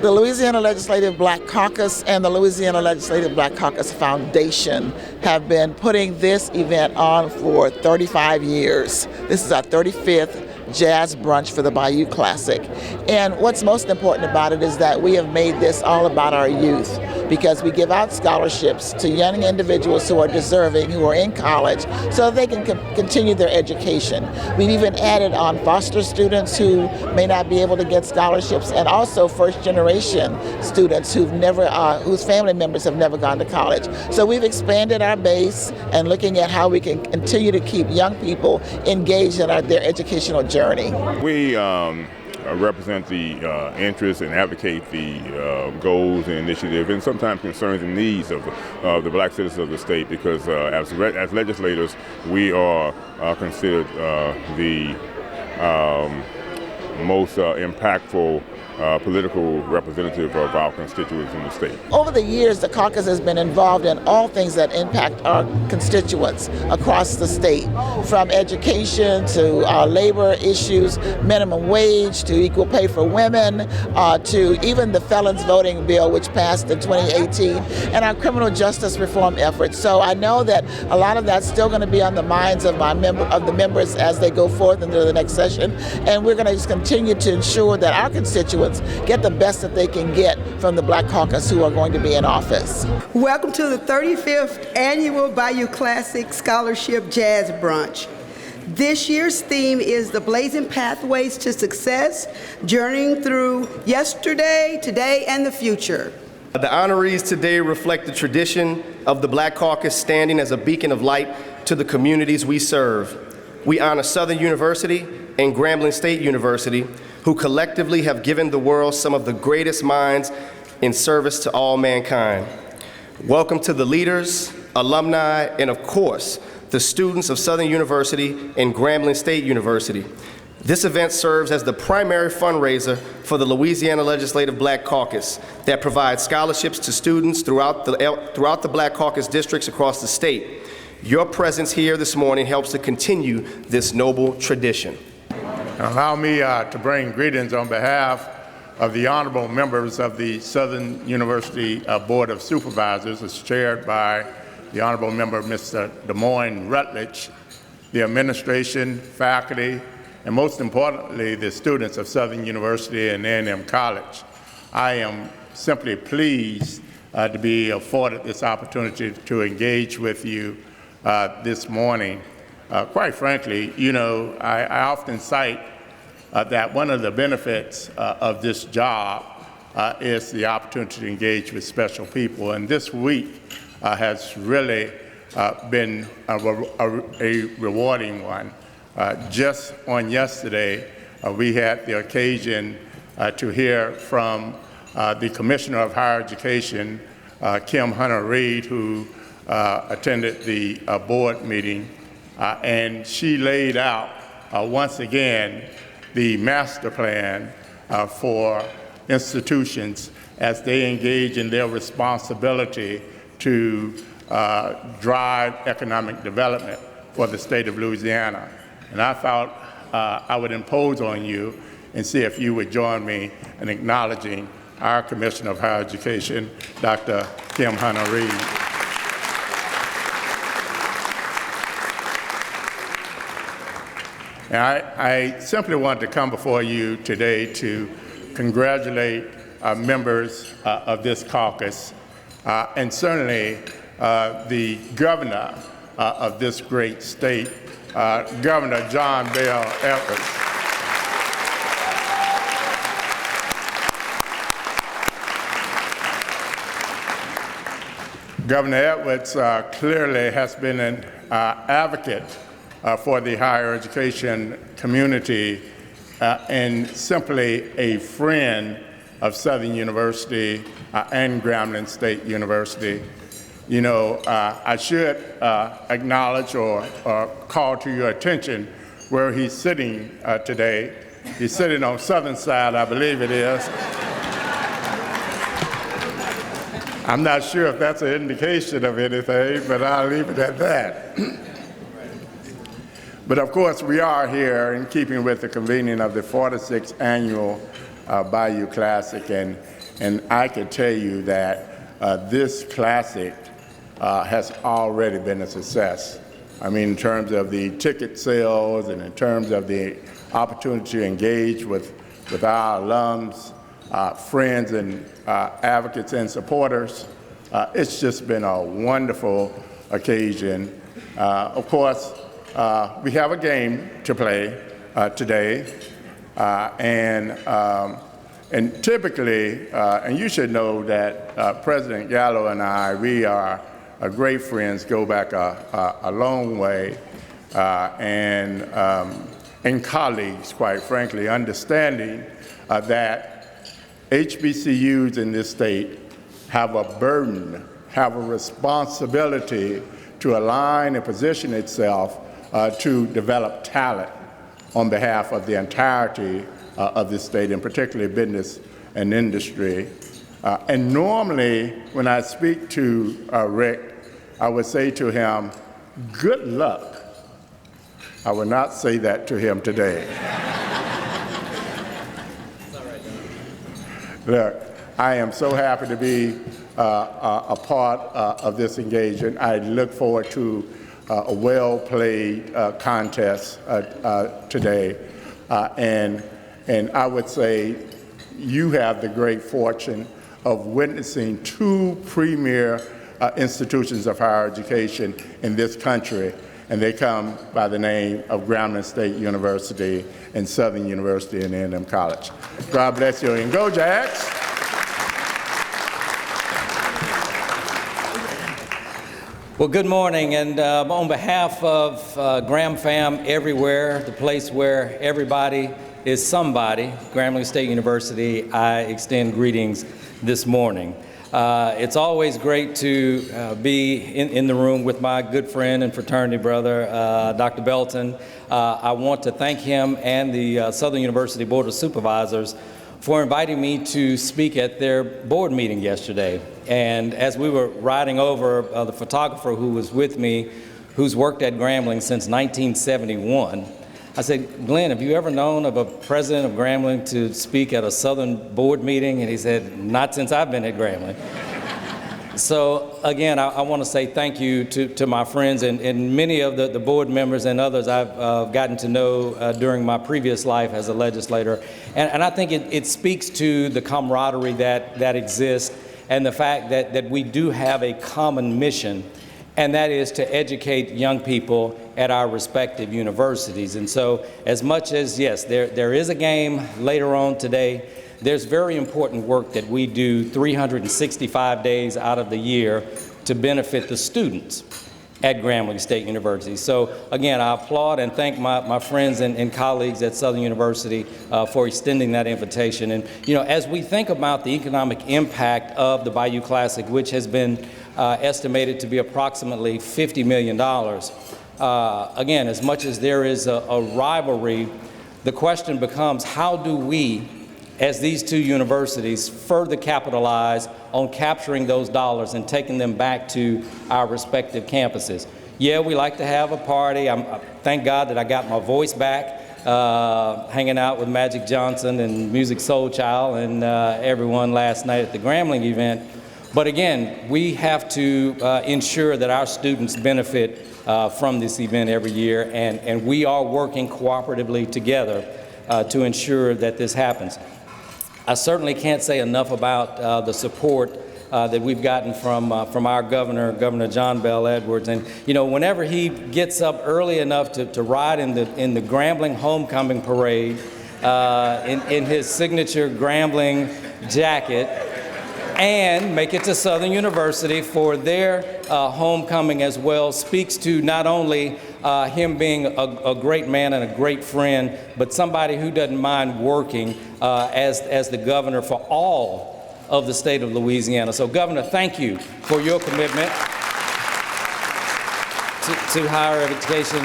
The Louisiana Legislative Black Caucus and the Louisiana Legislative Black Caucus Foundation have been putting this event on for 35 years. This is our 35th Jazz Brunch for the Bayou Classic. And what's most important about it is that we have made this all about our youth, because we give out scholarships to young individuals who are deserving, who are in college, so that they can continue their education. We've even added on foster students who may not be able to get scholarships, and also first-generation students whose family members have never gone to college. So we've expanded our base and looking at how we can continue to keep young people engaged in their educational journey. We represent the interests and advocate the goals and initiatives and sometimes concerns and needs of the black citizens of the state, because as legislators we are considered the most impactful political representative of our constituents in the state. Over the years, the caucus has been involved in all things that impact our constituents across the state, from education to labor issues, minimum wage, to equal pay for women, to even the felons voting bill, which passed in 2018, and our criminal justice reform efforts. So I know that a lot of that's still going to be on the minds of the members as they go forth into the next session, and we're going to just continue to ensure that our constituents get the best that they can get from the Black Caucus who are going to be in office. Welcome to the 35th Annual Bayou Classic Scholarship Jazz Brunch. This year's theme is the Blazing Pathways to Success, journeying through yesterday, today, and the future. The honorees today reflect the tradition of the Black Caucus standing as a beacon of light to the communities we serve. We honor Southern University and Grambling State University, who collectively have given the world some of the greatest minds in service to all mankind. Welcome to the leaders, alumni, and of course, the students of Southern University and Grambling State University. This event serves as the primary fundraiser for the Louisiana Legislative Black Caucus that provides scholarships to students throughout the Black Caucus districts across the state. Your presence here this morning helps to continue this noble tradition. Allow me to bring greetings on behalf of the honorable members of the Southern University Board of Supervisors, as chaired by the honorable member, Mr. Des Moines Rutledge, the administration, faculty, and most importantly, the students of Southern University and A&M College. I am simply pleased to be afforded this opportunity to engage with you this morning. Quite frankly, I often cite that one of the benefits of this job is the opportunity to engage with special people. And this week has really been a rewarding one. Just on yesterday, we had the occasion to hear from the Commissioner of Higher Education, Kim Hunter-Reid, who attended the board meeting, and she laid out once again the master plan for institutions as they engage in their responsibility to drive economic development for the state of Louisiana. And I thought I would impose on you and see if you would join me in acknowledging our Commissioner of Higher Education, Dr. Kim Hunter-Reid. And I simply wanted to come before you today to congratulate members of this caucus, and certainly the governor of this great state, Governor John Bell Edwards. Governor Edwards clearly has been an advocate for the higher education community and simply a friend of Southern University and Grambling State University. I should acknowledge or call to your attention where he's sitting today. He's sitting on southern side, I believe it is. I'm not sure if that's an indication of anything, but I'll leave it at that. But of course, we are here in keeping with the convening of the 46th Annual Bayou Classic, and And I can tell you that this classic has already been a success. I mean, in terms of the ticket sales and in terms of the opportunity to engage with our alums, friends and advocates and supporters, it's just been a wonderful occasion. Of course, we have a game to play today, and typically, and you should know that President Gallo and I, we are great friends, go back a long way, and colleagues, quite frankly, understanding that HBCUs in this state have a burden, have a responsibility to align and position itself to develop talent on behalf of the entirety of this state, and particularly business and industry. And normally, when I speak to Rick, I would say to him, good luck. I will not say that to him today. Look, I am so happy to be a part of this engagement. I look forward to a well-played contest today. And I would say you have the great fortune of witnessing two premier institutions of higher education in this country, and they come by the name of Grambling State University and Southern University and A&M College. God bless you, and go Jags! Well, good morning, and on behalf of Graham Fam everywhere, the place where everybody is somebody, Grambling State University, I extend greetings this morning. It's always great to be in the room with my good friend and fraternity brother, Dr. Belton. I want to thank him and the Southern University Board of Supervisors for inviting me to speak at their board meeting yesterday. And as we were riding over, the photographer who was with me, who's worked at Grambling since 1971, I said, Glenn, have you ever known of a president of Grambling to speak at a Southern board meeting? And he said, not since I've been at Grambling. So again, I want to say thank you to my friends and many of the board members and others I've gotten to know during my previous life as a legislator. And I think it speaks to the camaraderie that exists and the fact that we do have a common mission, and that is to educate young people at our respective universities. And so as much as, yes, there is a game later on today, there's very important work that we do 365 days out of the year to benefit the students at Grambling State University. So again, I applaud and thank my friends and colleagues at Southern University for extending that invitation. And you know, as we think about the economic impact of the Bayou Classic, which has been estimated to be approximately $50 million, again, as much as there is a rivalry, the question becomes, how do we, as these two universities, further capitalize on capturing those dollars and taking them back to our respective campuses? Yeah, we like to have a party. Thank God that I got my voice back, hanging out with Magic Johnson and Music Soul Child and everyone last night at the Grambling event. But again, we have to ensure that our students benefit from this event every year, and we are working cooperatively together to ensure that this happens. I certainly can't say enough about the support that we've gotten from our governor, Governor John Bell Edwards. And you know, whenever he gets up early enough to ride in the Grambling homecoming parade in his signature Grambling jacket, and make it to Southern University for their homecoming as well, speaks to not only him being a great man and a great friend, but somebody who doesn't mind working as the governor for all of the state of Louisiana. So Governor, thank you for your commitment to higher education.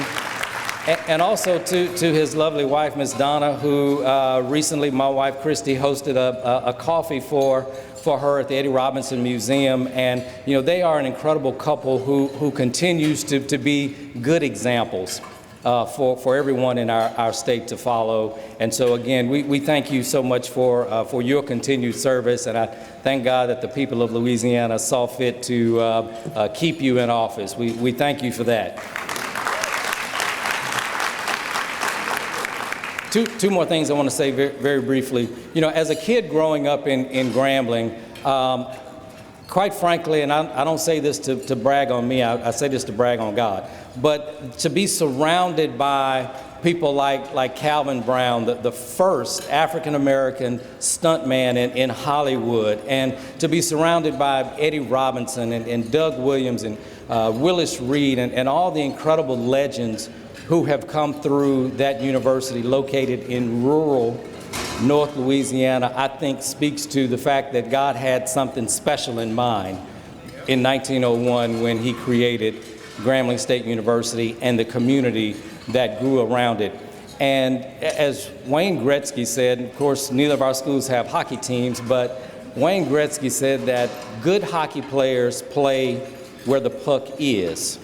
And also to his lovely wife, Ms. Donna, who recently, my wife Christy, hosted a coffee for her at the Eddie Robinson Museum. And you know, they are an incredible couple who continues to be good examples for everyone in our state to follow. And so again, we thank you so much for your continued service, and I thank God that the people of Louisiana saw fit to keep you in office. We thank you for that. Two more things I want to say very briefly. You know, as a kid growing up in Grambling, quite frankly, and I don't say this to brag on me, I say this to brag on God, but to be surrounded by people like Calvin Brown, the first African-American stuntman in Hollywood, and to be surrounded by Eddie Robinson and Doug Williams and Willis Reid and all the incredible legends who have come through that university located in rural North Louisiana, I think speaks to the fact that God had something special in mind in 1901 when he created Grambling State University and the community that grew around it. And as Wayne Gretzky said, of course, neither of our schools have hockey teams, but Wayne Gretzky said that good hockey players play where the puck is.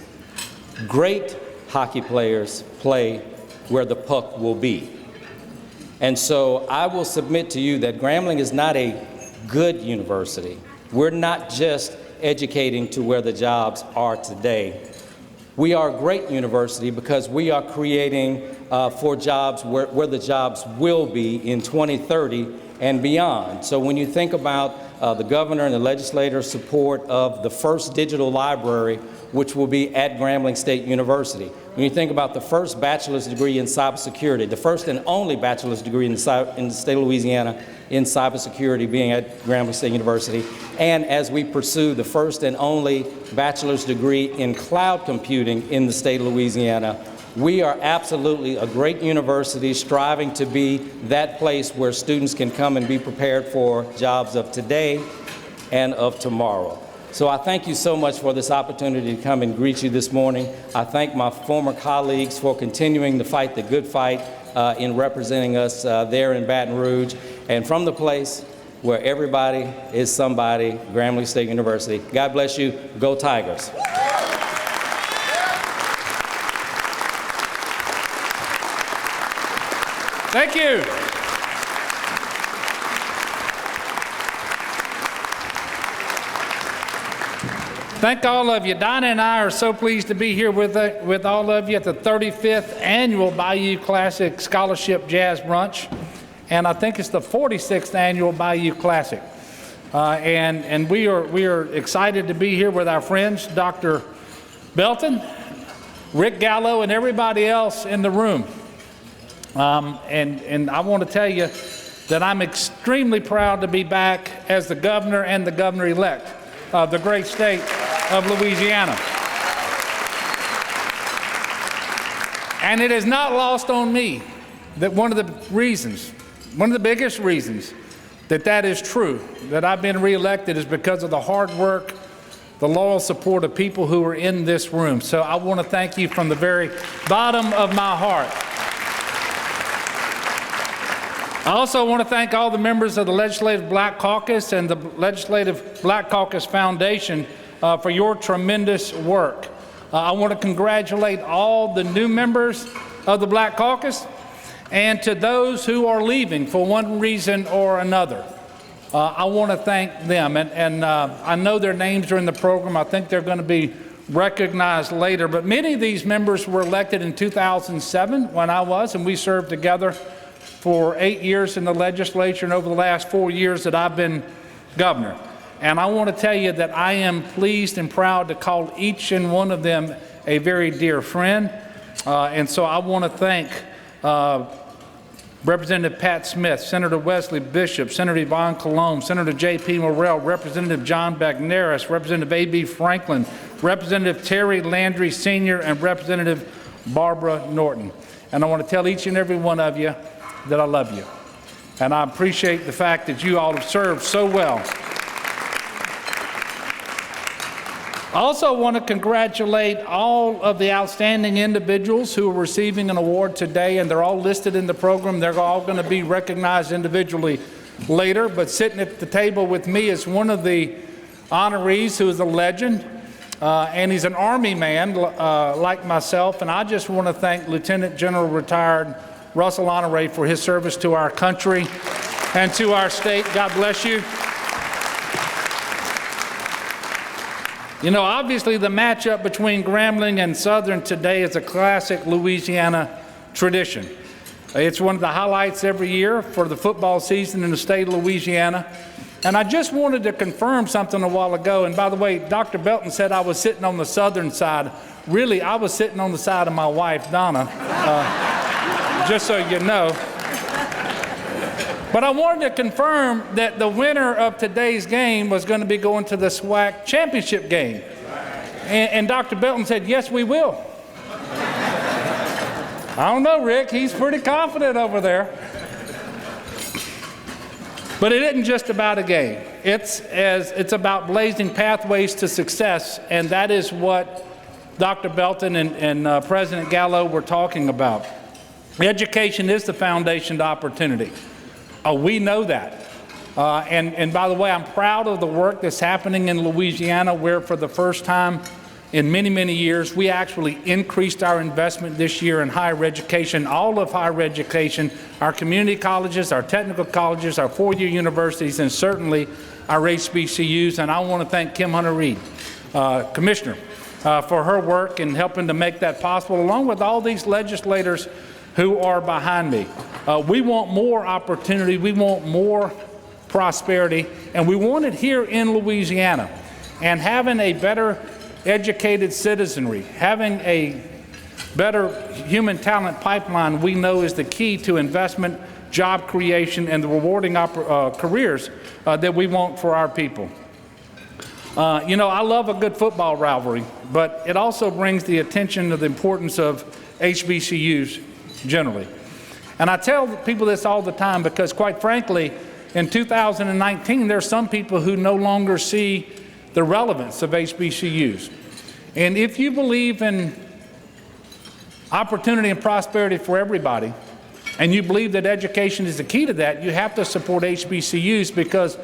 Great hockey players play where the puck will be. And so I will submit to you that Grambling is not a good university. We're not just educating to where the jobs are today. We are a great university because we are creating for jobs where the jobs will be in 2030 and beyond. So when you think about the governor and the legislator's support of the first digital library, which will be at Grambling State University, when you think about the first bachelor's degree in cybersecurity, the first and only bachelor's degree in the state of Louisiana in cybersecurity being at Grambling State University, and as we pursue the first and only bachelor's degree in cloud computing in the state of Louisiana, we are absolutely a great university striving to be that place where students can come and be prepared for jobs of today and of tomorrow. So I thank you so much for this opportunity to come and greet you this morning. I thank my former colleagues for continuing to fight the good fight in representing us there in Baton Rouge, and from the place where everybody is somebody, Grambling State University. God bless you. Go Tigers. Thank you. Thank all of you. Donna and I are so pleased to be here with all of you at the 35th Annual Bayou Classic Scholarship Jazz Brunch. And I think it's the 46th Annual Bayou Classic. And we are excited to be here with our friends, Dr. Belton, Rick Gallo, and everybody else in the room. And I want to tell you that I'm extremely proud to be back as the governor and the governor-elect of the great state of Louisiana. And it is not lost on me that one of the biggest reasons that is true, that I've been reelected, is because of the hard work, the loyal support of people who are in this room. So I want to thank you from the very bottom of my heart. I also want to thank all the members of the Legislative Black Caucus and the Legislative Black Caucus Foundation for your tremendous work. I want to congratulate all the new members of the Black Caucus and to those who are leaving for one reason or another. I want to thank them, and I know their names are in the program. I think they're going to be recognized later, but many of these members were elected in 2007 when I was, and we served together for 8 years in the legislature and over the last 4 years that I've been governor. And I want to tell you that I am pleased and proud to call each and one of them a very dear friend. And so I want to thank Representative Pat Smith, Senator Wesley Bishop, Senator Yvonne Colon, Senator J.P. Morrell, Representative John Bagneris, Representative A.B. Franklin, Representative Terry Landry Sr., and Representative Barbara Norton. And I want to tell each and every one of you that I love you. And I appreciate the fact that you all have served so well. I also want to congratulate all of the outstanding individuals who are receiving an award today, and they're all listed in the program. They're all going to be recognized individually later, but sitting at the table with me is one of the honorees who is a legend. and he's an Army man like myself, and I just want to thank Lieutenant General retired Russell Honore for his service to our country and to our state. God bless you. You know, obviously the matchup between Grambling and Southern today is a classic Louisiana tradition. It's one of the highlights every year for the football season in the state of Louisiana. And I just wanted to confirm something a while ago. And by the way, Dr. Belton said I was sitting on the Southern side. Really, I was sitting on the side of my wife, Donna, just so you know. But I wanted to confirm that the winner of today's game was going to be going to the SWAC championship game. And Dr. Belton said, yes, we will. I don't know, Rick. He's pretty confident over there. But it isn't just about a game. It's about blazing pathways to success, and that is what Dr. Belton and President Gallo were talking about. Education is the foundation to opportunity. We know that. And by the way, I'm proud of the work that's happening in Louisiana, where for the first time in many, many years, we actually increased our investment this year in higher education, all of higher education, our community colleges, our technical colleges, our four-year universities, and certainly our HBCUs. And I want to thank Kim Hunter-Reid, Commissioner, for her work in helping to make that possible, along with all these legislators who are behind me. We want more opportunity, we want more prosperity, and we want it here in Louisiana. And having a better educated citizenry, having a better human talent pipeline, we know is the key to investment, job creation, and the rewarding careers that we want for our people. You know, I love a good football rivalry, but it also brings the attention to the importance of HBCUs generally. And I tell people this all the time because, quite frankly, in 2019, there's some people who no longer see the relevance of HBCUs. And if you believe in opportunity and prosperity for everybody, and you believe that education is the key to that, you have to support HBCUs, because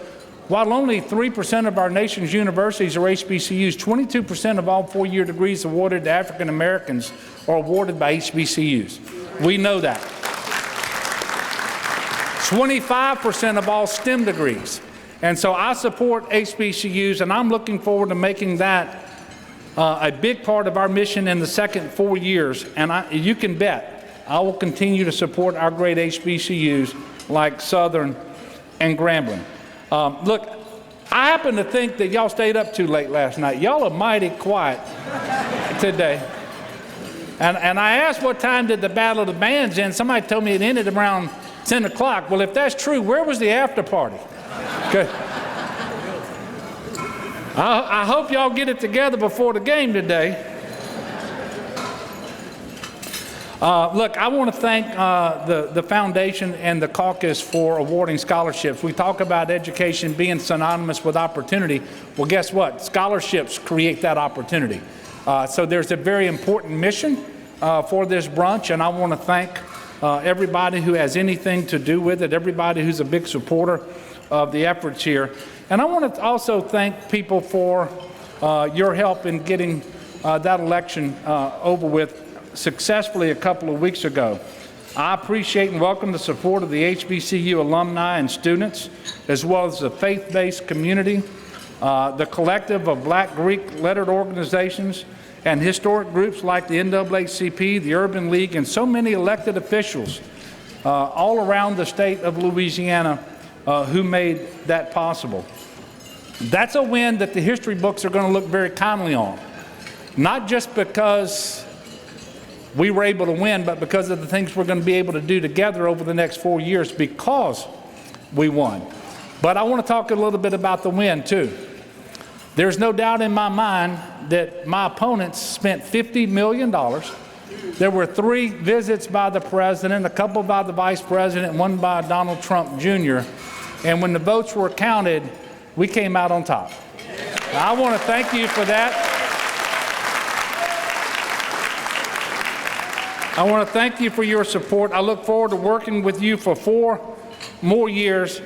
while only 3% of our nation's universities are HBCUs, 22% of all four-year degrees awarded to African Americans are awarded by HBCUs. We know that. 25% of all STEM degrees. And so I support HBCUs, and I'm looking forward to making that a big part of our mission in the second 4 years. And you can bet I will continue to support our great HBCUs like Southern and Grambling. Look, I happen to think that y'all stayed up too late last night. Y'all are mighty quiet today. And I asked what time did the Battle of the Bands end. Somebody told me it ended around 10 o'clock. Well, if that's true, where was the after party? Okay. I hope y'all get it together before the game today. Look, I want to thank the foundation and the caucus for awarding scholarships. We talk about education being synonymous with opportunity. Well, guess what? Scholarships create that opportunity. So there's a very important mission for this brunch, and I want to thank everybody who has anything to do with it, everybody who's a big supporter of the efforts here. And I want to also thank people for your help in getting that election over with successfully a couple of weeks ago. I appreciate and welcome the support of the HBCU alumni and students, as well as the faith-based community, the collective of Black Greek lettered organizations, and historic groups like the NAACP, the Urban League, and so many elected officials all around the state of Louisiana who made that possible. That's a win that the history books are going to look very kindly on, not just because we were able to win, but because of the things we're going to be able to do together over the next 4 years because we won. But I want to talk a little bit about the win too. There's no doubt in my mind that my opponents spent $50 million. There were 3 visits by the president, a couple by the vice president, one by Donald Trump Jr. And when the votes were counted, we came out on top. I want to thank you for that. I want to thank you for your support. I look forward to working with you for 4 more years.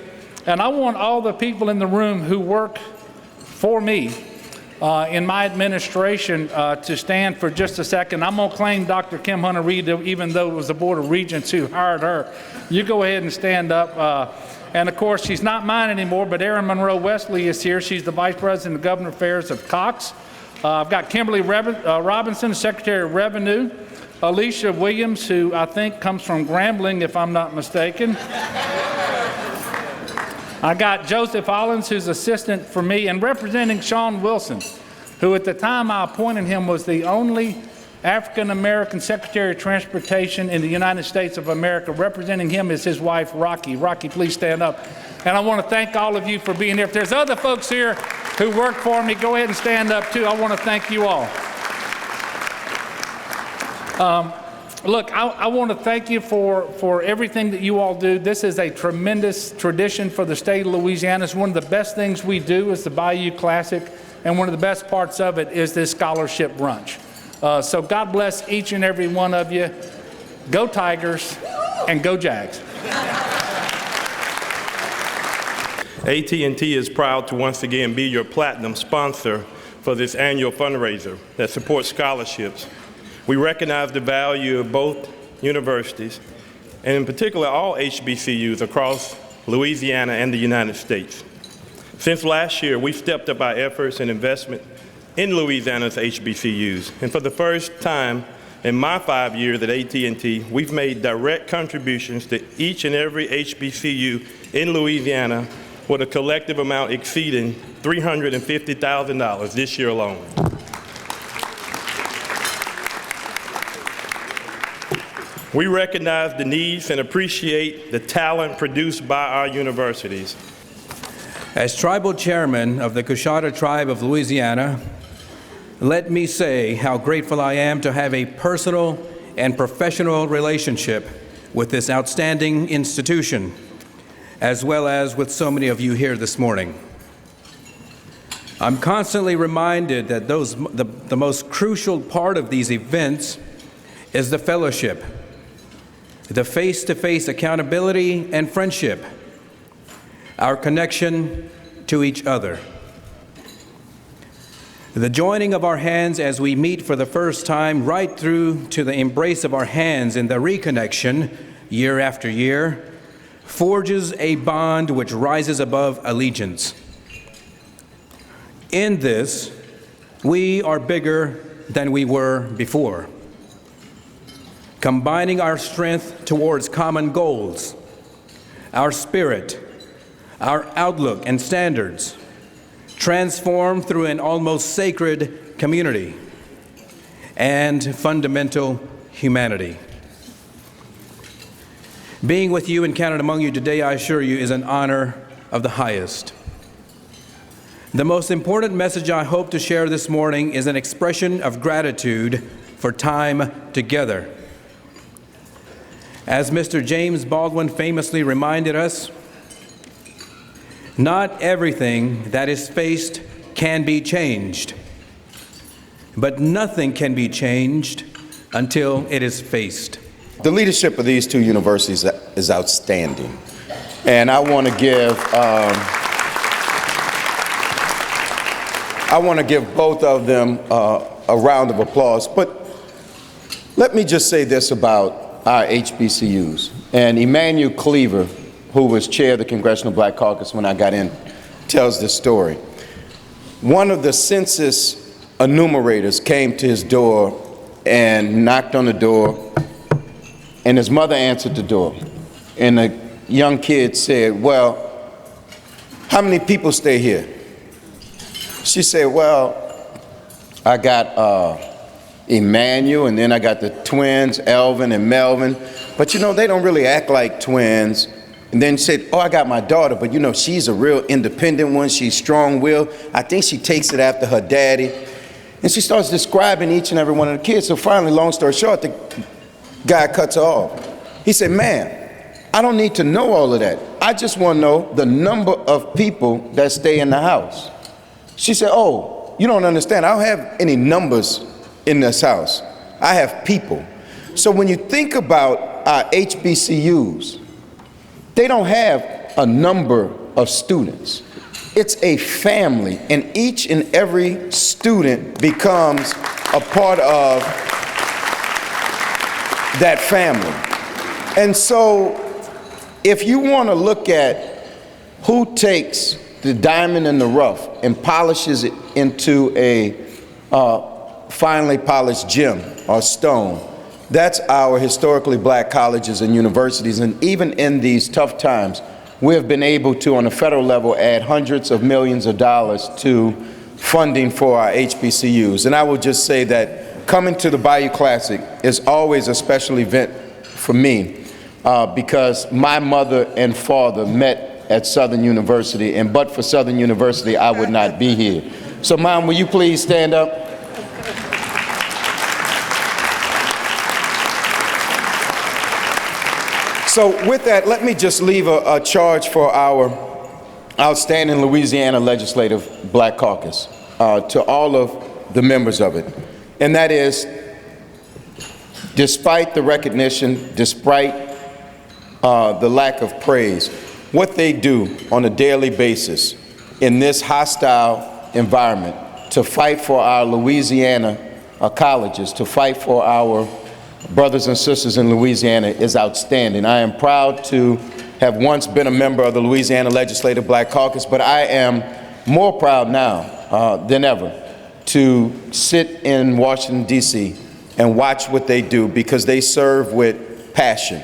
And I want all the people in the room who work for me in my administration to stand for just a second. I'm going to claim Dr. Kim Hunter-Reid, even though it was the Board of Regents who hired her. You go ahead and stand up. And of course, she's not mine anymore, but Erin Monroe Wesley is here. She's the Vice President of Government Affairs of Caucus. I've got Kimberly Robinson, Secretary of Revenue. Alicia Williams, who I think comes from Grambling, if I'm not mistaken. I got Joseph Hollins, who's assistant for me, and representing Sean Wilson, who at the time I appointed him was the only African-American Secretary of Transportation in the United States of America. Representing him is his wife, Rocky. Rocky, please stand up. And I want to thank all of you for being here. If there's other folks here who work for me, go ahead and stand up too. I want to thank you all. Look, I want to thank you for everything that you all do. This is a tremendous tradition for the state of Louisiana. It's one of the best things we do is the Bayou Classic, and one of the best parts of it is this scholarship brunch. So God bless each and every one of you. Go Tigers and go Jags. AT&T is proud to once again be your platinum sponsor for this annual fundraiser that supports scholarships. We recognize the value of both universities, and in particular all HBCUs across Louisiana and the United States. Since last year, we've stepped up our efforts and investment in Louisiana's HBCUs. And for the first time in my 5 years at AT&T, we've made direct contributions to each and every HBCU in Louisiana with a collective amount exceeding $350,000 this year alone. We recognize the needs and appreciate the talent produced by our universities. As tribal chairman of the Coushatta Tribe of Louisiana, let me say how grateful I am to have a personal and professional relationship with this outstanding institution, as well as with so many of you here this morning. I'm constantly reminded that the most crucial part of these events is the fellowship, the face-to-face accountability and friendship, our connection to each other. The joining of our hands as we meet for the first time, right through to the embrace of our hands in the reconnection year after year, forges a bond which rises above allegiance. In this, we are bigger than we were before, combining our strength towards common goals, our spirit, our outlook and standards, transformed through an almost sacred community and fundamental humanity. Being with you and counted among you today, I assure you, is an honor of the highest. The most important message I hope to share this morning is an expression of gratitude for time together. As Mr. James Baldwin famously reminded us, not everything that is faced can be changed, but nothing can be changed until it is faced. The leadership of these two universities is outstanding, and I want to give both of them a round of applause. But let me just say this about our HBCUs. And Emmanuel Cleaver, who was chair of the Congressional Black Caucus when I got in, tells this story. One of the census enumerators came to his door and knocked on the door, and his mother answered the door. And the young kid said, "Well, how many people stay here?" She said, "Well, I got Emmanuel, and then I got the twins, Elvin and Melvin. But you know, they don't really act like twins." And then she said, "Oh, I got my daughter, but you know, she's a real independent one. She's strong-willed. I think she takes it after her daddy." And she starts describing each and every one of the kids. So finally, long story short, the guy cuts her off. He said, "Ma'am, I don't need to know all of that. I just want to know the number of people that stay in the house." She said, "Oh, you don't understand. I don't have any numbers in this house. I have people." So when you think about our HBCUs, they don't have a number of students. It's a family, and each and every student becomes a part of that family. And so if you want to look at who takes the diamond in the rough and polishes it into a finely polished gem or stone, that's our historically black colleges and universities. And even in these tough times, we have been able to, on a federal level, add hundreds of millions of dollars to funding for our HBCUs. And I will just say that coming to the Bayou Classic is always a special event for me because my mother and father met at Southern University, and but for Southern University, I would not be here. So, Mom, will you please stand up? So with that, let me just leave a charge for our outstanding Louisiana Legislative Black Caucus to all of the members of it. And that is, despite the recognition, despite the lack of praise, what they do on a daily basis in this hostile environment to fight for our Louisiana colleges, to fight for our brothers and sisters in Louisiana is outstanding. I am proud to have once been a member of the Louisiana Legislative Black Caucus, but I am more proud now than ever to sit in Washington, D.C. and watch what they do, because they serve with passion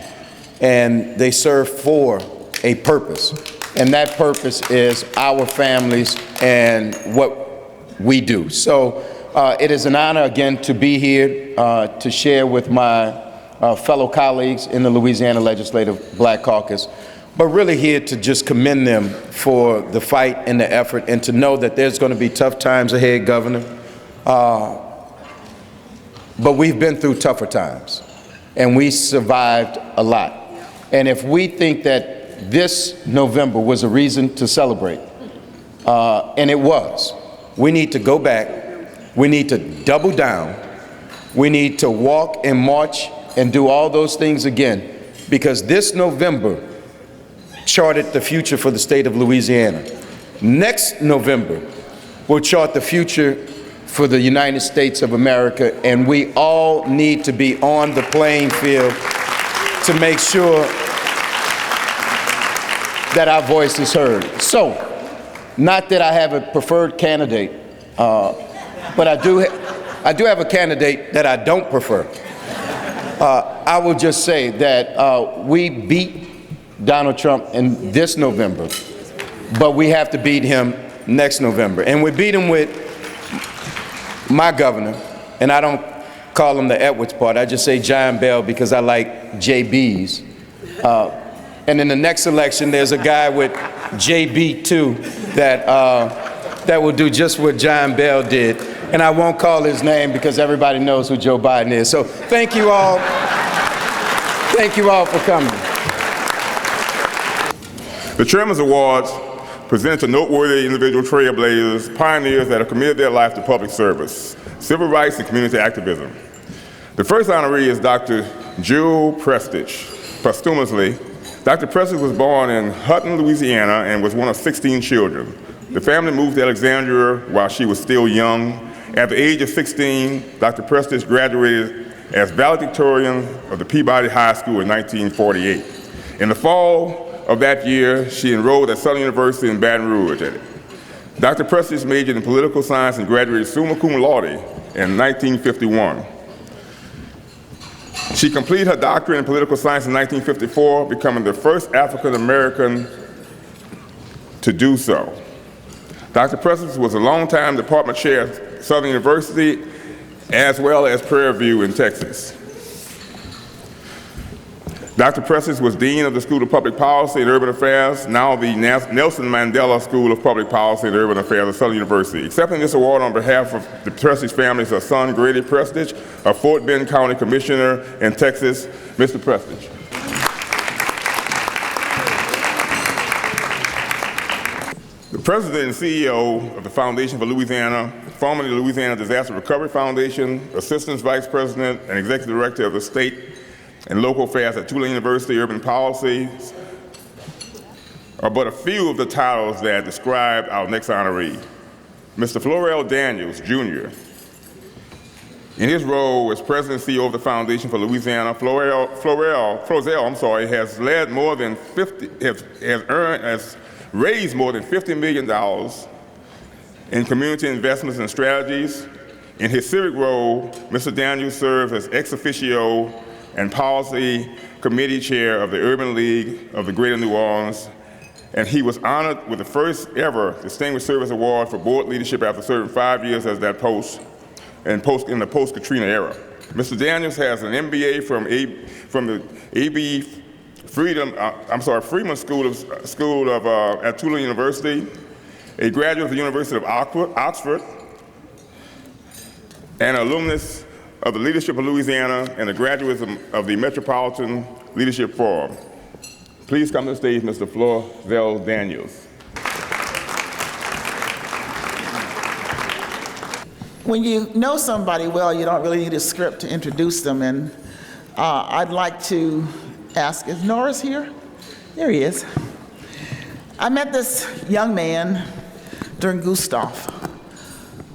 and they serve for a purpose. And that purpose is our families and what we do. So it is an honor again to be here to share with my fellow colleagues in the Louisiana Legislative Black Caucus, but really here to just commend them for the fight and the effort, and to know that there's going to be tough times ahead, Governor. But we've been through tougher times, and we survived a lot. And if we think that this November was a reason to celebrate, and it was, we need to go back. We need to double down. We need to walk and march and do all those things again, because this November charted the future for the state of Louisiana. Next November will chart the future for the United States of America, and we all need to be on the playing field to make sure that our voice is heard. So, not that I have a preferred candidate, but I do have a candidate that I don't prefer. I will just say that we beat Donald Trump in this November, but we have to beat him next November. And we beat him with my governor, and I don't call him the Edwards part, I just say John Bell because I like JBs. And in the next election, there's a guy with JB2 that will do just what John Bell did. And I won't call his name because everybody knows who Joe Biden is. So thank you all. Thank you all for coming. The Tremors Awards present to noteworthy individual trailblazers, pioneers that have committed their life to public service, civil rights, and community activism. The first honoree is Dr. Jill Prestage. Posthumously, Dr. Prestage was born in Hutton, Louisiana, and was one of 16 children. The family moved to Alexandria while she was still young. At the age of 16, Dr. Prestage graduated as valedictorian of the Peabody High School in 1948. In the fall of that year, she enrolled at Southern University in Baton Rouge. Dr. Prestage majored in political science and graduated summa cum laude in 1951. She completed her doctorate in political science in 1954, becoming the first African American to do so. Dr. Prestage was a longtime department chair at Southern University, as well as Prairie View in Texas. Dr. Prestage was Dean of the School of Public Policy and Urban Affairs, now the Nelson Mandela School of Public Policy and Urban Affairs at Southern University. Accepting this award on behalf of the Prestage family is her son, Grady Prestage, a Fort Bend County Commissioner in Texas. Mr. Prestage. The President and CEO of the Foundation for Louisiana, formerly the Louisiana Disaster Recovery Foundation, Assistant Vice President and Executive Director of the State and Local Affairs at Tulane University, Urban Policy, are but a few of the titles that describe our next honoree. Mr. Florell Daniels Jr. In his role as President and CEO of the Foundation for Louisiana, Flozell has led more than 50, has raised more than $50 million in community investments and strategies. In his civic role, Mr. Daniels serves as ex officio and policy committee chair of the Urban League of the Greater New Orleans, and he was honored with the first ever Distinguished Service Award for board leadership after serving 5 years as that post in the post-Katrina era. Mr. Daniels has an MBA from the Freeman School of at Tulane University, a graduate of the University of Oxford, an alumnus of the Leadership of Louisiana, and a graduate of the Metropolitan Leadership Forum. Please come to the stage, Mr. Florell Daniels. When you know somebody well, you don't really need a script to introduce them, and I'd like to ask, is Norris here? There he is. I met this young man during Gustav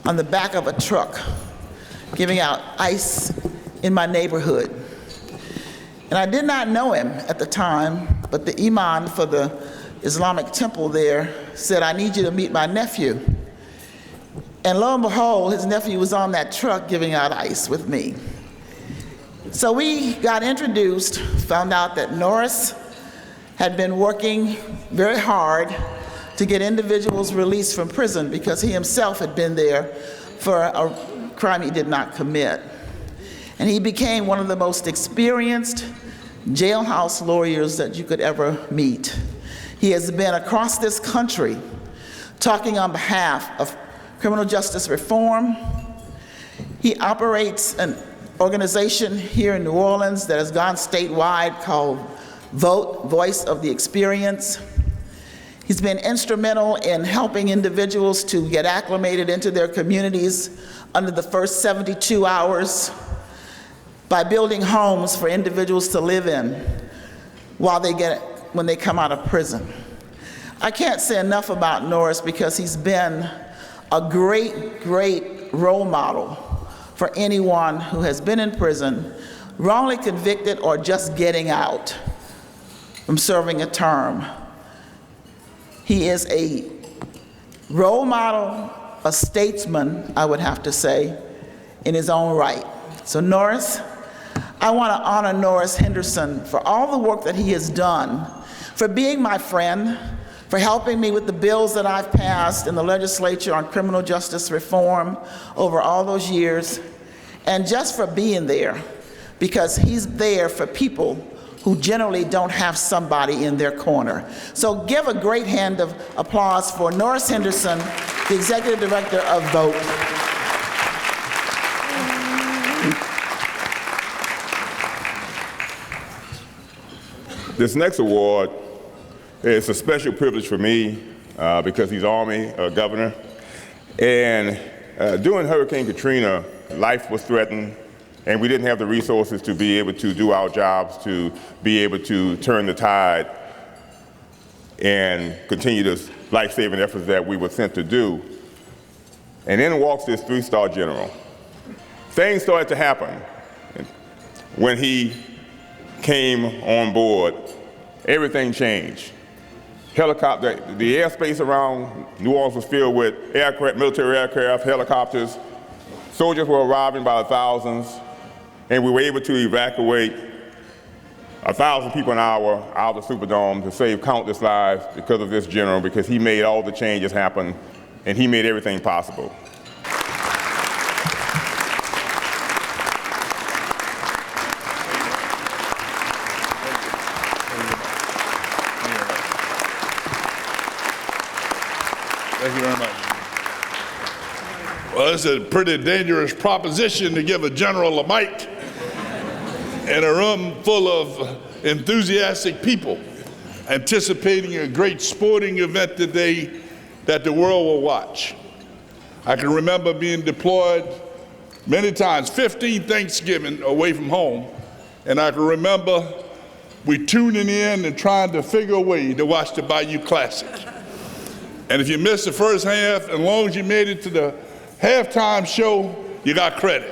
on the back of a truck giving out ice in my neighborhood. And I did not know him at the time, but the imam for the Islamic temple there said, I need you to meet my nephew. And lo and behold, his nephew was on that truck giving out ice with me. So we got introduced, found out that Norris had been working very hard to get individuals released from prison because he himself had been there for a crime he did not commit. And he became one of the most experienced jailhouse lawyers that you could ever meet. He has been across this country talking on behalf of criminal justice reform. He operates an organization here in New Orleans that has gone statewide called VOTE, Voice of the Experience. He's been instrumental in helping individuals to get acclimated into their communities under the first 72 hours by building homes for individuals to live in when they come out of prison. I can't say enough about Norris because he's been a great, great role model for anyone who has been in prison, wrongly convicted or just getting out from serving a term. He is a role model, a statesman, I would have to say, in his own right. So Norris, I want to honor Norris Henderson for all the work that he has done, for being my friend, for helping me with the bills that I've passed in the legislature on criminal justice reform over all those years, and just for being there, because he's there for people who generally don't have somebody in their corner. So give a great hand of applause for Norris Henderson, the Executive Director of VOTE. This next award is a special privilege for me because he's Army governor. And during Hurricane Katrina, life was threatened, and we didn't have the resources to be able to do our jobs, to be able to turn the tide and continue the life-saving efforts that we were sent to do. And in walks this 3-star general. Things started to happen when he came on board. Everything changed. Helicopter, the airspace around New Orleans was filled with aircraft, military aircraft, helicopters. Soldiers were arriving by the thousands, and we were able to evacuate 1,000 people an hour out of the Superdome to save countless lives because of this general, because he made all the changes happen, and he made everything possible. Thank you very much. Well, it's a pretty dangerous proposition to give a general a mic in a room full of enthusiastic people anticipating a great sporting event today that the world will watch. I can remember being deployed many times, 15 Thanksgiving away from home, and I can remember we tuning in and trying to figure a way to watch the Bayou Classic. And if you missed the first half, as long as you made it to the halftime show, you got credit.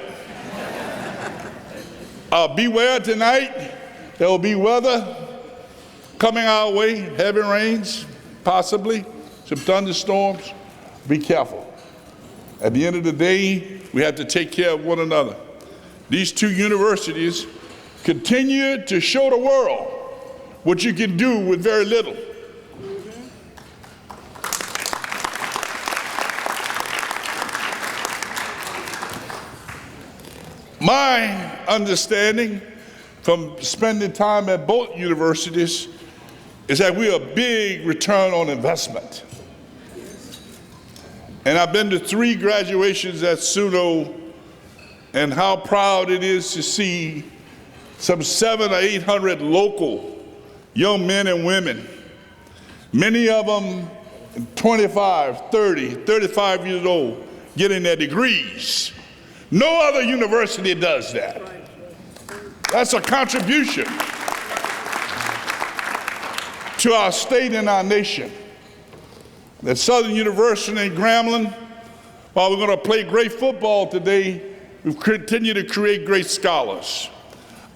Beware tonight, there will be weather coming our way, heavy rains, possibly, some thunderstorms. Be careful. At the end of the day, we have to take care of one another. These two universities continue to show the world what you can do with very little. My understanding from spending time at both universities is that we are a big return on investment. And I've been to 3 graduations at SUNO, and how proud it is to see some 700 or 800 local young men and women, many of them 25, 30, 35 years old, getting their degrees. No other university does that. That's a contribution to our state and our nation. At Southern University in Grambling, while we're going to play great football today, we've continued to create great scholars.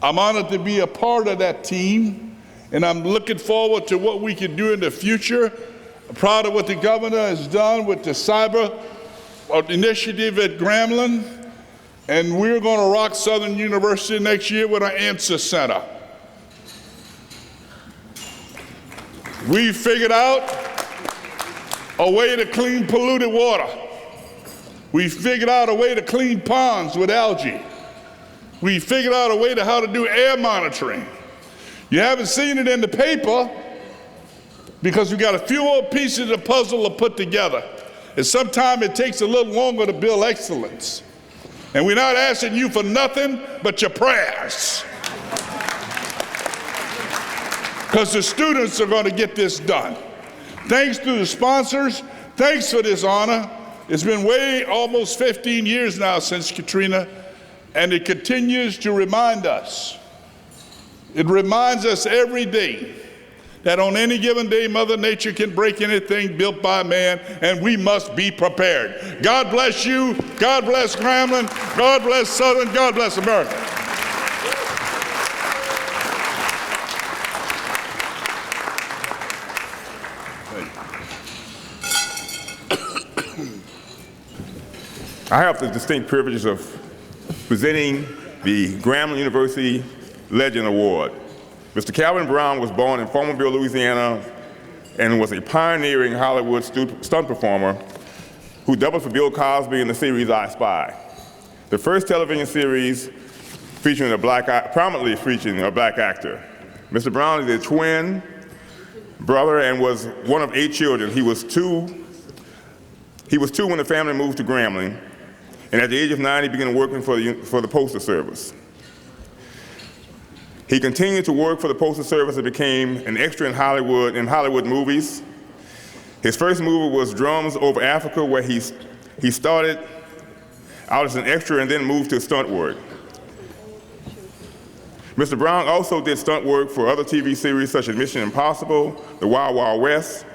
I'm honored to be a part of that team, and I'm looking forward to what we can do in the future. I'm proud of what the governor has done with the cyber initiative at Grambling. And we're going to rock Southern University next year with our Answer Center. We figured out a way to clean polluted water. We figured out a way to clean ponds with algae. We figured out a way to how to do air monitoring. You haven't seen it in the paper because we got a few more pieces of the puzzle to put together. And sometimes it takes a little longer to build excellence. And we're not asking you for nothing but your prayers. Because the students are going to get this done. Thanks to the sponsors, thanks for this honor. It's been almost 15 years now since Katrina, and it continues to remind us. It reminds us every day that on any given day, Mother Nature can break anything built by man, and we must be prepared. God bless you. God bless Grambling. God bless Southern. God bless America. I have the distinct privilege of presenting the Grambling University Legend Award. Mr. Calvin Brown was born in Farmerville, Louisiana, and was a pioneering Hollywood stunt performer who doubled for Bill Cosby in the series I Spy, the first television series prominently featuring a black actor. Mr. Brown is a twin brother and was one of 8 children. He was two when the family moved to Grambling, and at the age of 9, he began working for the Postal Service. He continued to work for the Postal Service and became an extra in Hollywood movies. His first movie was Drums Over Africa, where he started out as an extra and then moved to stunt work. Mr. Brown also did stunt work for other TV series such as Mission Impossible, The Wild Wild West.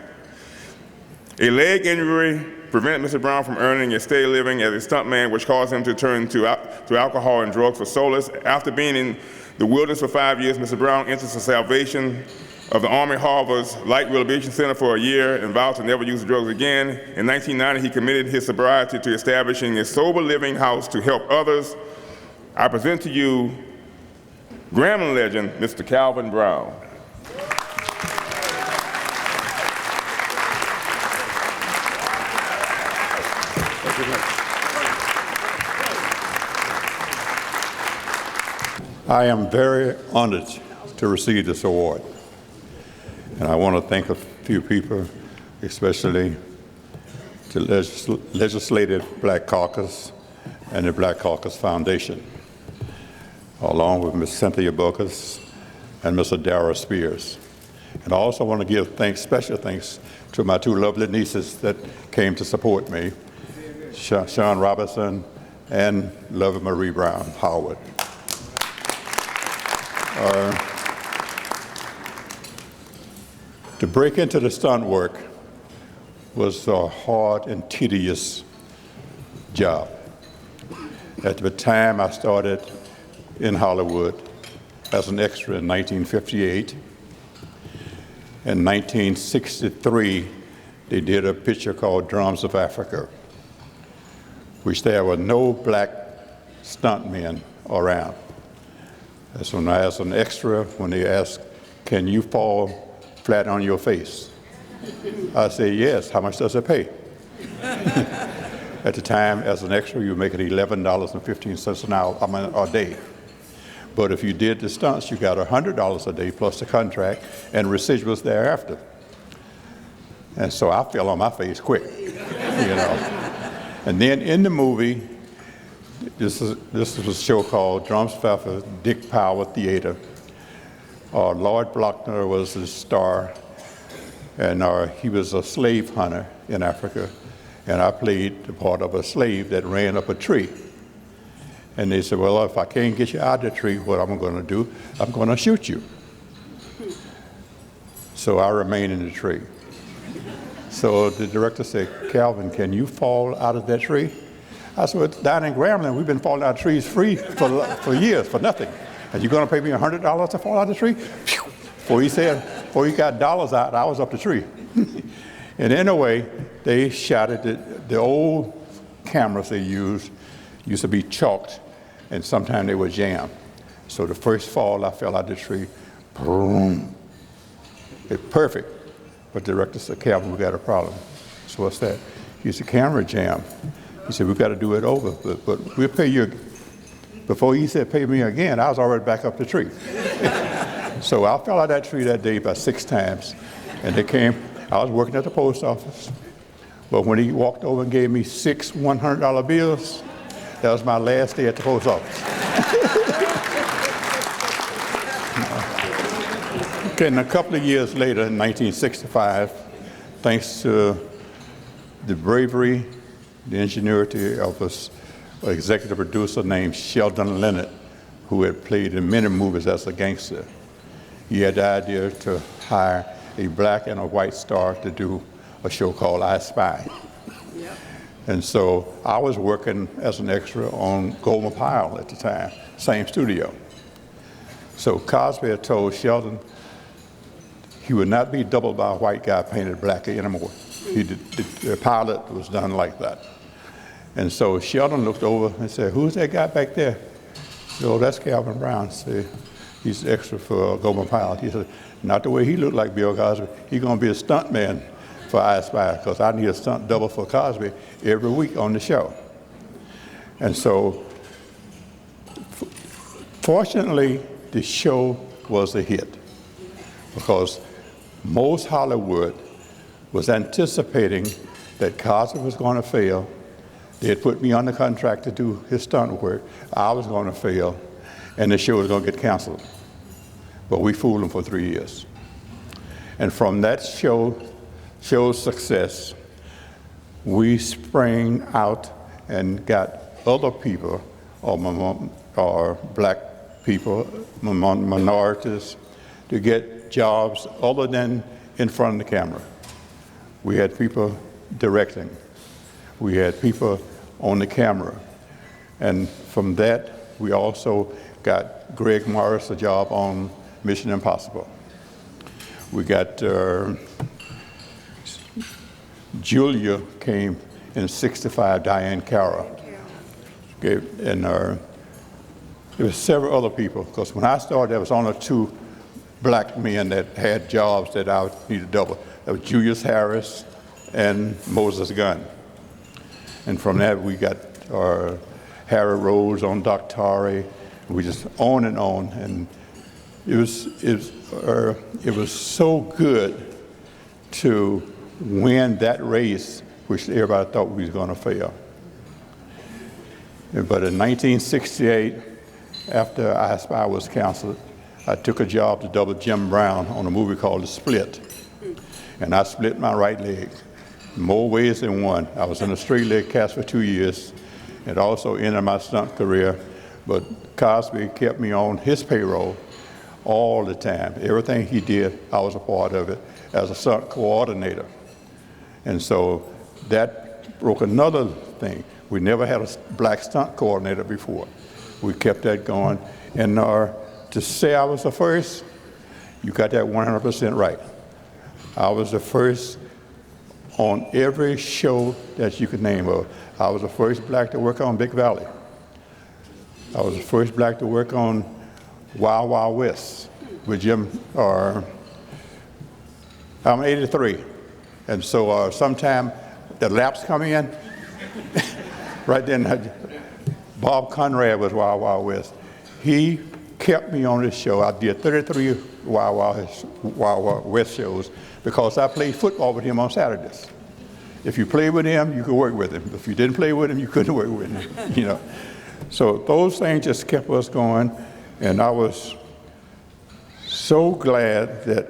A leg injury prevented Mr. Brown from earning a steady living as a stuntman, which caused him to turn to alcohol and drugs for solace. After being in the wilderness for 5 years, Mr. Brown entered the Salvation of the Army Harbor's Light Rehabilitation Center for a year and vowed to never use drugs again. In 1990, he committed his sobriety to establishing a sober living house to help others. I present to you Grambling legend, Mr. Calvin Brown. I am very honored to receive this award. And I want to thank a few people, especially the Legislative Black Caucus and the Black Caucus Foundation, along with Ms. Cynthia Bookus and Mr. Dara Spears. And I also want to give special thanks to my 2 lovely nieces that came to support me, Sean Robinson and Lovey Marie Brown Howard. To break into the stunt work was a hard and tedious job. At the time I started in Hollywood as an extra in 1958. In 1963, they did a picture called Drums of Africa, which there were no black stuntmen around. And so now as an extra, when they asked, can you fall flat on your face? I say, yes, how much does it pay? At the time, as an extra, you were making $11.15 an hour, a day. But if you did the stunts, you got $100 a day plus the contract and residuals thereafter. And so I fell on my face quick, you know. And then in the movie, this was a show called Drums of Africa, Dick Power Theater. Lloyd Blockner was the star, and he was a slave hunter in Africa, and I played the part of a slave that ran up a tree. And they said, well, if I can't get you out of the tree, what I'm going to do, I'm going to shoot you. So I remained in the tree. So the director said, Calvin, can you fall out of that tree? I said, well, down in Grambling, we've been falling out of trees free for years, for nothing. And you're going to pay me $100 to fall out of the tree? Before he got dollars out, I was up the tree. And anyway, they shot it. The old cameras they used to be chalked, and sometimes they were jammed. So the first fall, I fell out the tree, boom. It's perfect. But the director said, Calvin, we got a problem. So what's that? He said, camera jam. He said, we've got to do it over, but we'll pay you. Before he said pay me again, I was already back up the tree. So I fell out of that tree that day about 6 times. And they came, I was working at the post office. But when he walked over and gave me 6 $100 bills, that was my last day at the post office. Okay, and a couple of years later, in 1965, thanks to the bravery, the ingenuity of an executive producer named Sheldon Leonard, who had played in many movies as a gangster, he had the idea to hire a black and a white star to do a show called I Spy. Yep. And so I was working as an extra on Goldman Pyle at the time, same studio. So Cosby had told Sheldon he would not be doubled by a white guy painted black anymore. The pilot was done like that. And so Sheldon looked over and said, who's that guy back there? He said, oh, that's Calvin Brown. Said, he's extra for Goldman Pyle. He said, not the way he looked like Bill Cosby. He's going to be a stunt man for I Spy, because I need a stunt double for Cosby every week on the show. And so, fortunately, the show was a hit, because most Hollywood was anticipating that Cosby was going to fail. They had put me on the contract to do his stunt work. I was going to fail, and the show was going to get canceled. But we fooled them for 3 years. And from that show's success, we sprang out and got other people, or black people, minorities, to get jobs other than in front of the camera. We had people directing. We had people on the camera. And from that, we also got Greg Morris a job on Mission Impossible. We got Julia came in '65, Diane Carroll. Okay, and there was several other people, because when I started, there was only 2 black men that had jobs that I needed double. That was Julius Harris and Moses Gunn. And from that, we got Harry Rose on Doc Torrey. We just on, and it was so good to win that race, which everybody thought we was going to fail. But in 1968, after I Spy was canceled, I took a job to double Jim Brown on a movie called The Split. And I split my right leg, more ways than one. I was in a straight leg cast for 2 years. It also ended my stunt career, but Cosby kept me on his payroll all the time. Everything he did, I was a part of it. as a stunt coordinator. And so that broke another thing. We never had a black stunt coordinator before. We kept that going. And to say I was the first, you got that 100% right. I was the first on every show that you could name of. I was the first black to work on Big Valley. I was the first black to work on Wild Wild West with Jim, I'm 83. And so sometime the laps come in, right then Bob Conrad was Wild Wild West. He kept me on this show. I did 33 Wild Wild West shows because I played football with him on Saturdays. If you played with him, you could work with him. If you didn't play with him, you couldn't work with him, you know. So those things just kept us going, and I was so glad that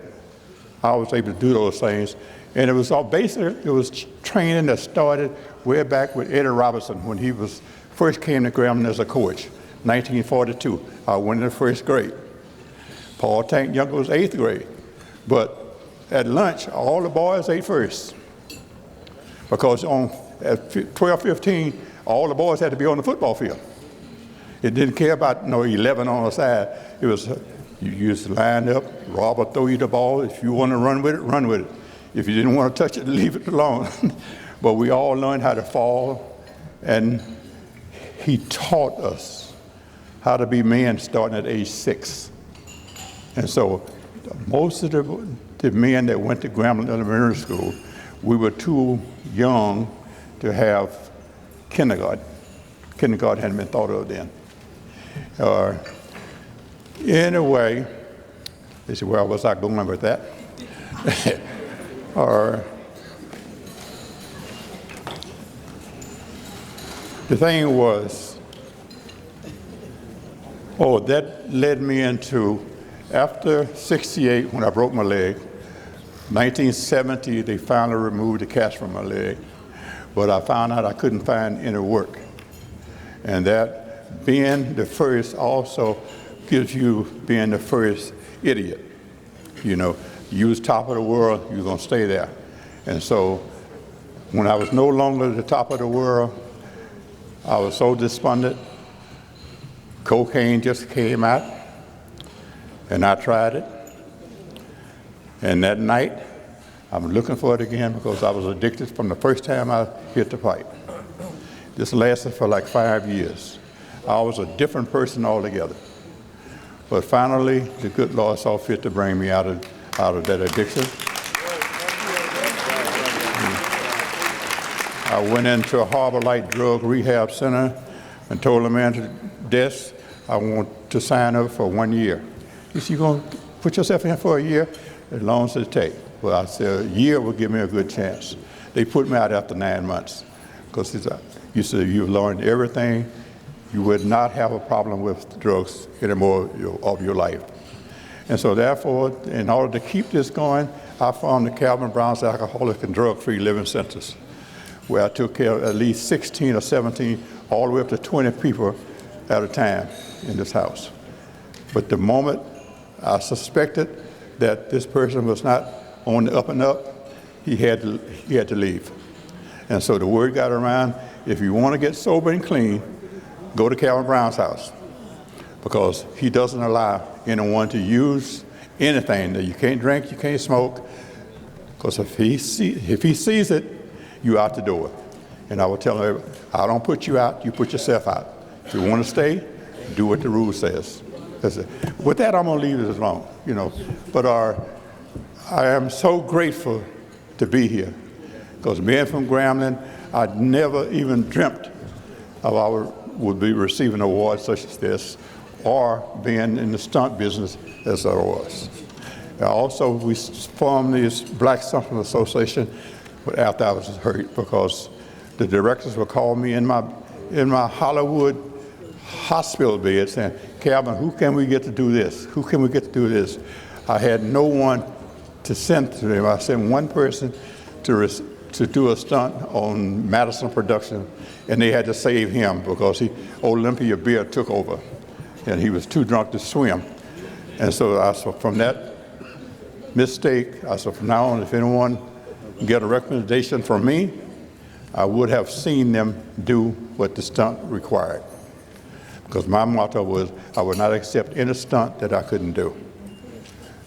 I was able to do those things. And it was all basically, it was training that started way back with Eddie Robinson when he first came to Grambling as a coach, 1942. I went in the first grade. Paul Tank Younger was 8th grade. But at lunch, all the boys ate first. Because at 12:15, all the boys had to be on the football field. It didn't care about 11 on the side. It was, you just line up, Rob would throw you the ball. If you want to run with it, run with it. If you didn't want to touch it, leave it alone. But we all learned how to fall, and he taught us how to be men starting at age 6. And so most of the men that went to Grambling Elementary School, we were too young to have kindergarten. Kindergarten hadn't been thought of then. Anyway, they said, well, what's I going with that? The thing was, that led me into, after 68, when I broke my leg, 1970, they finally removed the cast from my leg, but I found out I couldn't find any work. And that being the first also gives you being the first idiot. You know, you was top of the world, you're gonna stay there. And so when I was no longer the top of the world, I was so despondent. Cocaine just came out, and I tried it. And that night, I'm looking for it again because I was addicted from the first time I hit the pipe. This lasted for like 5 years. I was a different person altogether. But finally, the good Lord saw fit to bring me out of that addiction. I went into a Harbor Light Drug Rehab Center and told the man at the desk, I want to sign up for 1 year. He said, you gonna put yourself in for a year? As long as it takes. Well, I said, a year will give me a good chance. They put me out after 9 months because you said you've learned everything. You would not have a problem with drugs anymore of your life. And so therefore, in order to keep this going, I formed the Calvin Brown's Alcoholic and Drug-Free Living Centers, where I took care of at least 16 or 17, all the way up to 20 people at a time in this house. But the moment I suspected that this person was not on the up and up, he had to leave. And so the word got around, if you want to get sober and clean, go to Calvin Brown's house, because he doesn't allow anyone to use anything. That you can't drink, you can't smoke, because if he sees it, you're out the door. And I will tell him, I don't put you out, you put yourself out. If you want to stay, do what the rule says. With that, I'm going to leave it alone, you know. But I am so grateful to be here, because being from Grambling, I never even dreamt of I would be receiving awards such as this, or being in the stunt business as I was. Also, we formed this Black Stuntman Association after I was hurt, because the directors would call me in my Hollywood hospital bed saying, Calvin, who can we get to do this? Who can we get to do this? I had no one to send to them. I sent one person to do a stunt on Madison production, and they had to save him because Olympia Beer took over, and he was too drunk to swim. And so from that mistake. I said, from now on, if anyone get a recommendation from me, I would have seen them do what the stunt required. Because my motto was, I would not accept any stunt that I couldn't do.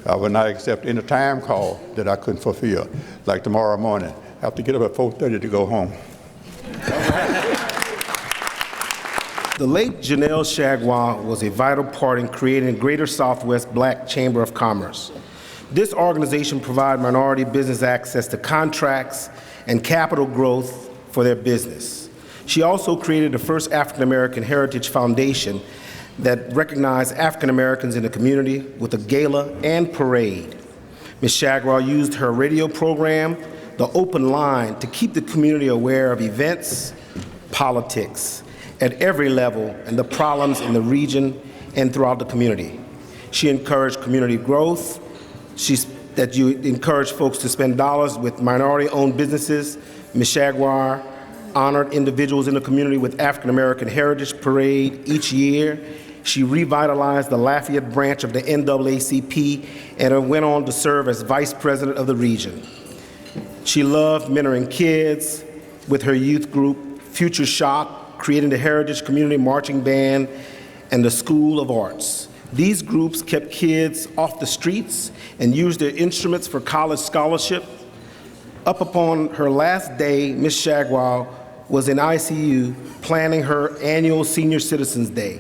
I would not accept any time call that I couldn't fulfill. Like tomorrow morning, I have to get up at 4:30 to go home. The late Janelle Shagwa was a vital part in creating Greater Southwest Black Chamber of Commerce. This organization provides minority business access to contracts and capital growth for their business. She also created the first African American Heritage Foundation that recognized African Americans in the community with a gala and parade. Ms. Shagwa used her radio program, The Open Line, to keep the community aware of events, politics, at every level, and the problems in the region and throughout the community. She encouraged community growth. That you encourage folks to spend dollars with minority-owned businesses. Ms. Shagwa honored individuals in the community with African American Heritage Parade each year. She revitalized the Lafayette branch of the NAACP and went on to serve as vice president of the region. She loved mentoring kids with her youth group, Future Shock, creating the Heritage Community Marching Band and the School of Arts. These groups kept kids off the streets and used their instruments for college scholarship. Up upon her last day, Ms. Shagwa was in ICU planning her annual Senior Citizens Day.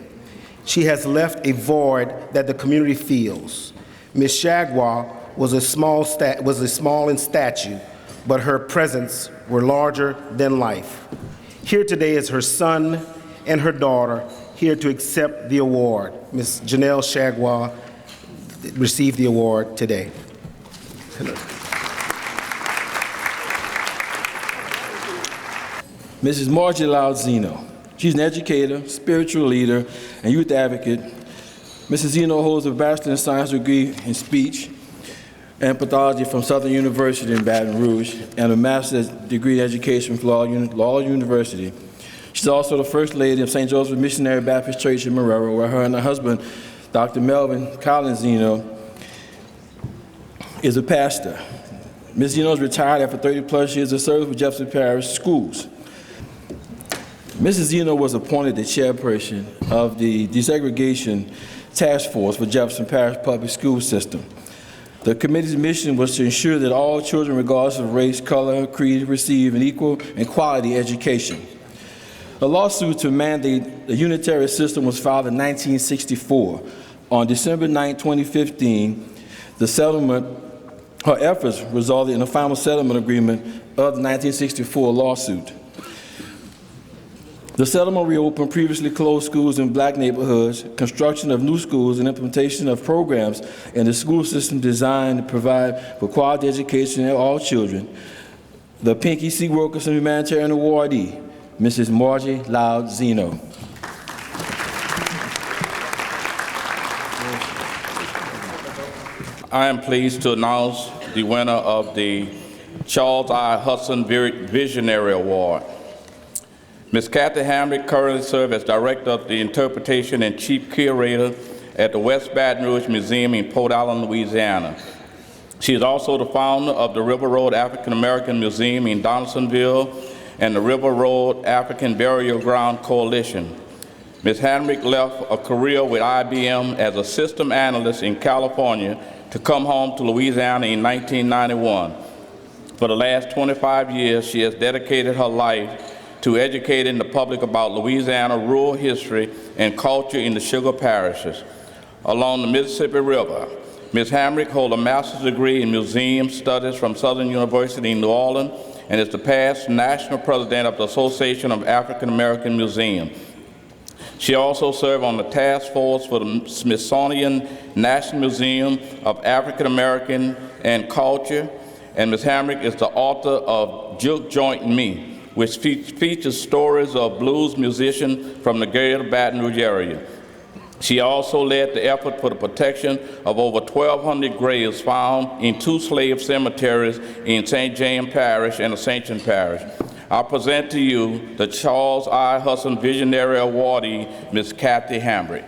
She has left a void that the community feels. Ms. Shagwa was small in stature, but her presence were larger than life. Here today is her son and her daughter here to accept the award. Ms. Janelle Shagwa received the award today. Mrs. Margie Zeno. She's an educator, spiritual leader, and youth advocate. Mrs. Zeno holds a Bachelor in Science degree in speech and pathology from Southern University in Baton Rouge and a master's degree in education from Florell University. She's also the First Lady of St. Joseph Missionary Baptist Church in Marrero, where her and her husband, Dr. Melvin Collins Zeno, is a pastor. Ms. Zeno is retired after 30-plus years of service with Jefferson Parish Schools. Mrs. Zeno was appointed the chairperson of the desegregation task force for Jefferson Parish Public School System. The committee's mission was to ensure that all children, regardless of race, color, creed, receive an equal and quality education. A lawsuit to mandate the unitary system was filed in 1964. On December 9, 2015, the settlement, her efforts resulted in a final settlement agreement of the 1964 lawsuit. The settlement reopened previously closed schools in black neighborhoods, construction of new schools, and implementation of programs in the school system designed to provide for quality education for all children. The Pinky C. Wilkerson Humanitarian Awardee, Mrs. Margie Loud Zeno. I am pleased to announce the winner of the Charles I. Hudson Visionary Award. Ms. Kathy Hamrick currently serves as Director of the Interpretation and Chief Curator at the West Baton Rouge Museum in Port Allen, Louisiana. She is also the founder of the River Road African American Museum in Donaldsonville and the River Road African Burial Ground Coalition. Ms. Hamrick left a career with IBM as a system analyst in California to come home to Louisiana in 1991. For the last 25 years, she has dedicated her life to educating the public about Louisiana rural history and culture in the sugar parishes. Along the Mississippi River, Ms. Hamrick holds a master's degree in museum studies from Southern University in New Orleans and is the past national president of the Association of African American Museums. She also served on the task force for the Smithsonian National Museum of African American and Culture, and Ms. Hamrick is the author of Juke Joint Me, which features stories of blues musicians from the greater Baton Rouge area. She also led the effort for the protection of over 1,200 graves found in 2 slave cemeteries in St. James Parish and Ascension Parish. I present to you the Charles I. Hudson Visionary Awardee, Ms. Kathy Hamrick.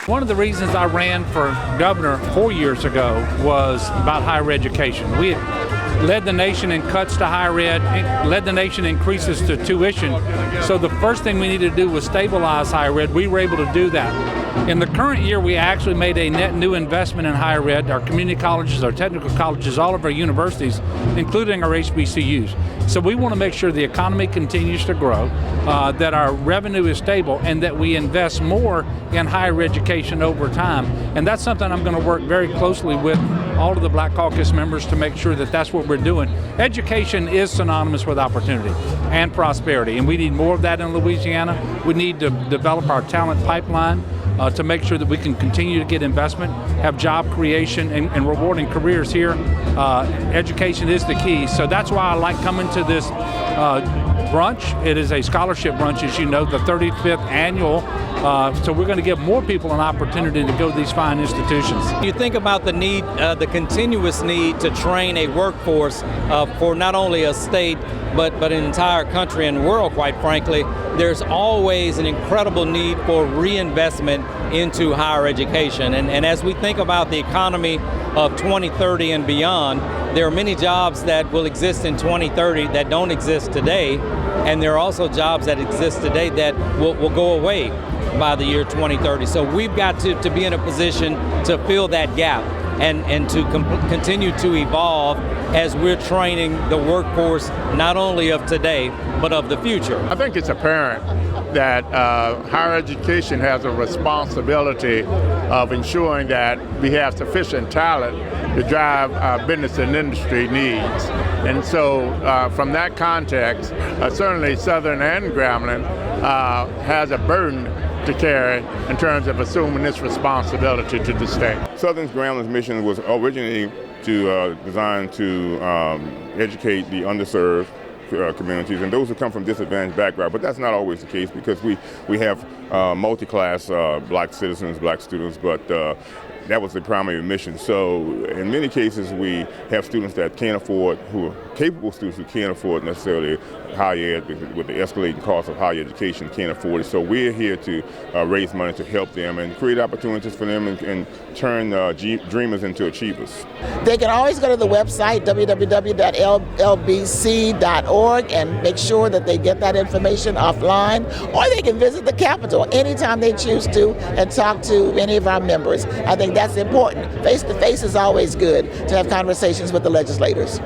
One of the reasons I ran for governor 4 years ago was about higher education. We had led the nation in cuts to higher ed, led the nation in increases to tuition. So the first thing we needed to do was stabilize higher ed. We were able to do that. In the current year, we actually made a net new investment in higher ed, our community colleges, our technical colleges, all of our universities, including our HBCUs. So we want to make sure the economy continues to grow, that our revenue is stable, and that we invest more in higher education over time. And that's something I'm going to work very closely with all of the Black Caucus members to make sure that that's what we're doing. Education is synonymous with opportunity and prosperity, and we need more of that in Louisiana. We need to develop our talent pipeline to make sure that we can continue to get investment, have job creation, and rewarding careers here. Education is the key. So that's why I like coming to this brunch. It is a scholarship brunch, as you know, the 35th annual. So we're going to give more people an opportunity to go to these fine institutions. You think about the need, the continuous need to train a workforce for not only a state, but an entire country and world, quite frankly. There's always an incredible need for reinvestment into higher education. And as we think about the economy of 2030 and beyond, there are many jobs that will exist in 2030 that don't exist today, and there are also jobs that exist today that will go away by the year 2030. So we've got to be in a position to fill that gap and to continue to evolve as we're training the workforce not only of today, but of the future. I think it's apparent that higher education has a responsibility of ensuring that we have sufficient talent to drive our business and industry needs. And so from that context, certainly Southern and Grambling has a burden to carry in terms of assuming this responsibility to the state. Southern Grambling's mission was originally designed to educate the underserved communities and those who come from disadvantaged backgrounds, but that's not always the case because we have multi-class black citizens, black students, but that was the primary mission. So in many cases we have students that can't afford, who are capable students who can't afford necessarily higher ed with the escalating cost of higher education, can't afford it. So we're here to raise money to help them and create opportunities for them and turn dreamers into achievers. They can always go to the website www.lbc.org and make sure that they get that information offline, or they can visit the Capitol anytime they choose to and talk to any of our members. I think that's important. Face-to-face is always good to have conversations with the legislators.